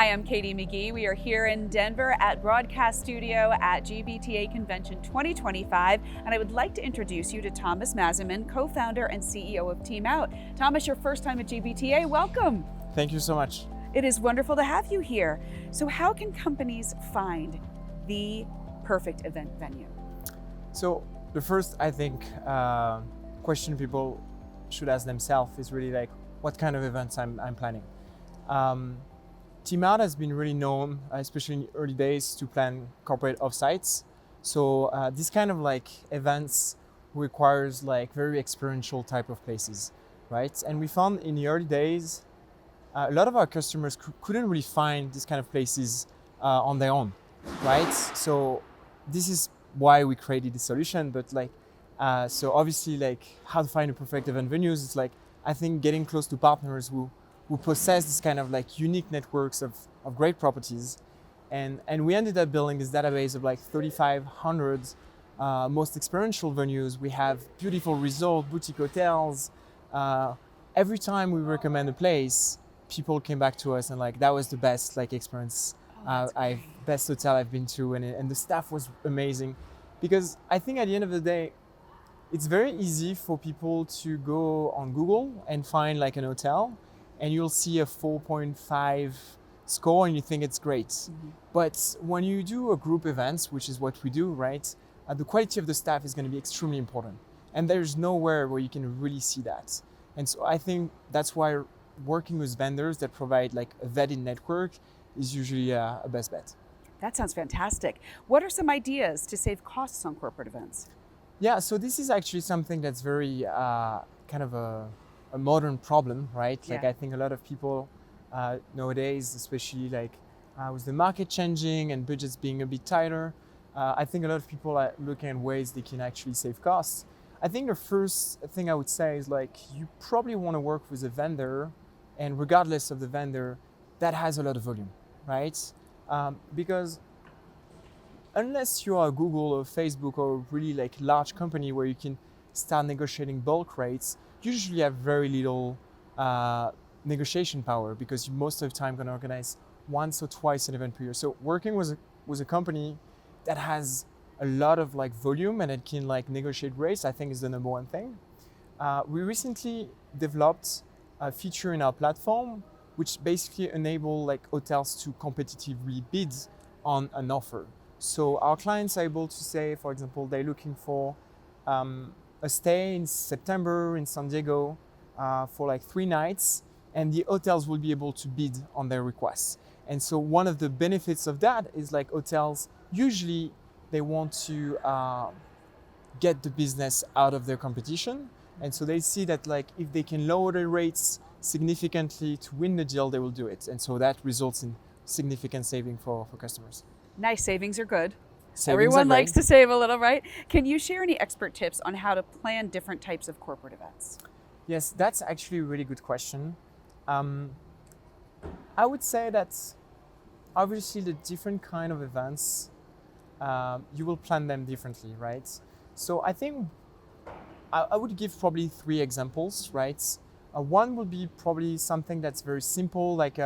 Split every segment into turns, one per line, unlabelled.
Hi, I'm Katie McGee. We are here in Denver at Broadcast Studio at GBTA Convention 2025, and I would like to introduce you to Thomas Mazimann, co-founder and CEO of TeamOut. Thomas, your first time at GBTA, welcome.
Thank you so much.
It is wonderful to have you here. So how can companies find the perfect event venue?
So the first, I think, question people should ask themselves is really like, what kind of events I'm planning? TeamOut has been really known, especially in the early days, to plan corporate offsites. So this kind of like events requires like very experiential type of places, right? And we found in the early days, a lot of our customers couldn't really find these kind of places on their own, right? So this is why we created this solution. But like, so obviously, like how to find a perfect event venues, it's like I think getting close to partners who possess this kind of like unique networks of great properties. And we ended up building this database of like 3,500 most experiential venues. We have beautiful resort, boutique hotels. Every time we recommend a place, people came back to us and like, that was the best like experience, best hotel I've been to. And the staff was amazing. Because I think at the end of the day, it's very easy for people to go on Google and find like an hotel, and you'll see a 4.5 score and you think it's great. Mm-hmm. But when you do a group events, which is what we do, right? The quality of the staff is going to be extremely important. And there's nowhere where you can really see that. And so I think that's why working with vendors that provide like a vetted network is usually a best bet.
That sounds fantastic. What are some ideas to save costs on corporate events?
Yeah, so this is actually something that's very kind of a modern problem, right? Like
Yeah.
I think a lot of people nowadays, especially like with the market changing and budgets being a bit tighter, I think a lot of people are looking at ways they can actually save costs. I think the first thing I would say is like you probably want to work with a vendor, and regardless of the vendor, that has a lot of volume, right? Because unless you are Google or Facebook or a really like large company where you can start negotiating bulk rates, you usually have very little negotiation power because you most of the time going to organize once or twice an event per year. So working with a company that has a lot of like volume and it can like negotiate rates, I think is the number one thing. We recently developed a feature in our platform which basically enable like hotels to competitively bid on an offer. So our clients are able to say, for example, they're looking for a stay in September in San Diego for like 3 nights, and the hotels will be able to bid on their requests. And so one of the benefits of that is like hotels, usually they want to get the business out of their competition. And so they see that like if they can lower their rates significantly to win the deal, they will do it. And so that results in significant saving for customers.
Nice, savings are good.
Savings
Everyone
are great.
likes to save a little, right? Can you share any expert tips on how to plan different types of corporate events?
Yes, that's actually a really good question. I would say that obviously the different kind of events, you will plan them differently, right? So I think I would give probably 3 examples, right? One would be probably something that's very simple, like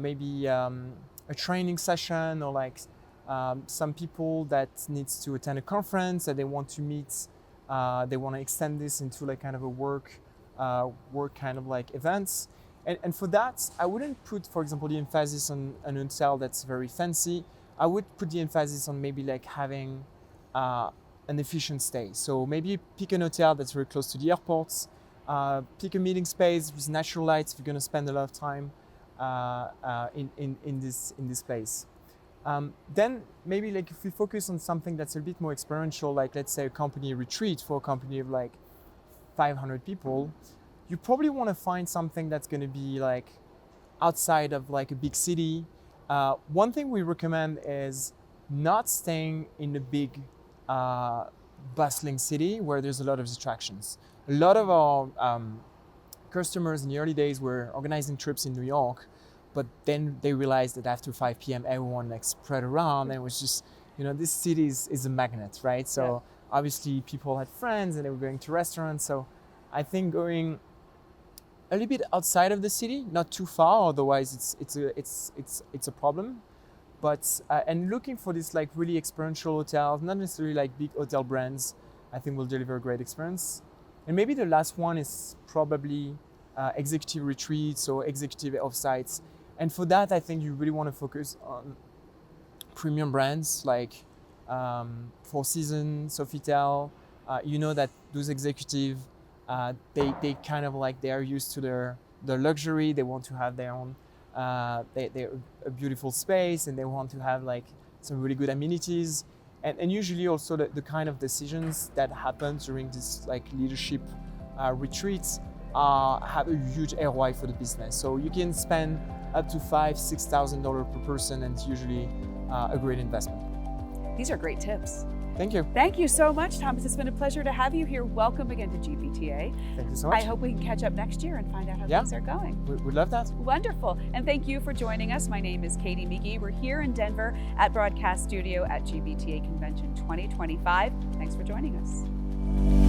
maybe a training session, or like some people that needs to attend a conference that they want to meet. They want to extend this into like kind of a work kind of like events. And for that, I wouldn't put, for example, the emphasis on an hotel that's very fancy. I would put the emphasis on maybe like having an efficient stay. So maybe pick an hotel that's very close to the airports. Pick a meeting space with natural lights if you're going to spend a lot of time in this place. Then maybe like if we focus on something that's a bit more experiential, like let's say a company retreat for a company of like 500 people, you probably want to find something that's going to be like outside of like a big city. One thing we recommend is not staying in a big bustling city where there's a lot of distractions. A lot of our customers in the early days were organizing trips in New York, but then they realized that after 5 p.m. everyone like spread around, and it was just, this city is a magnet, right? So obviously people had friends and they were going to restaurants. So I think going a little bit outside of the city, not too far, otherwise it's a problem. But and looking for this like really experiential hotels, not necessarily like big hotel brands, I think will deliver a great experience. And maybe the last one is probably executive retreats or executive offsites. And for that, I think you really want to focus on premium brands like Four Seasons, Sofitel. You know that those executives, they kind of like they are used to their luxury. They want to have their own they're a beautiful space, and they want to have like some really good amenities, and usually also the kind of decisions that happen during this like leadership retreats have a huge ROI for the business. So you can spend up to $5,000-6,000 per person, and it's usually a great investment.
These are great tips.
Thank you.
Thank you so much, Thomas. It's been a pleasure to have you here. Welcome again to GBTA.
Thank you so much.
I hope we can catch up next year and find out how things are going.
We'd love that.
Wonderful. And thank you for joining us. My name is Katie McGee. We're here in Denver at Broadcast Studio at GBTA Convention 2025. Thanks for joining us.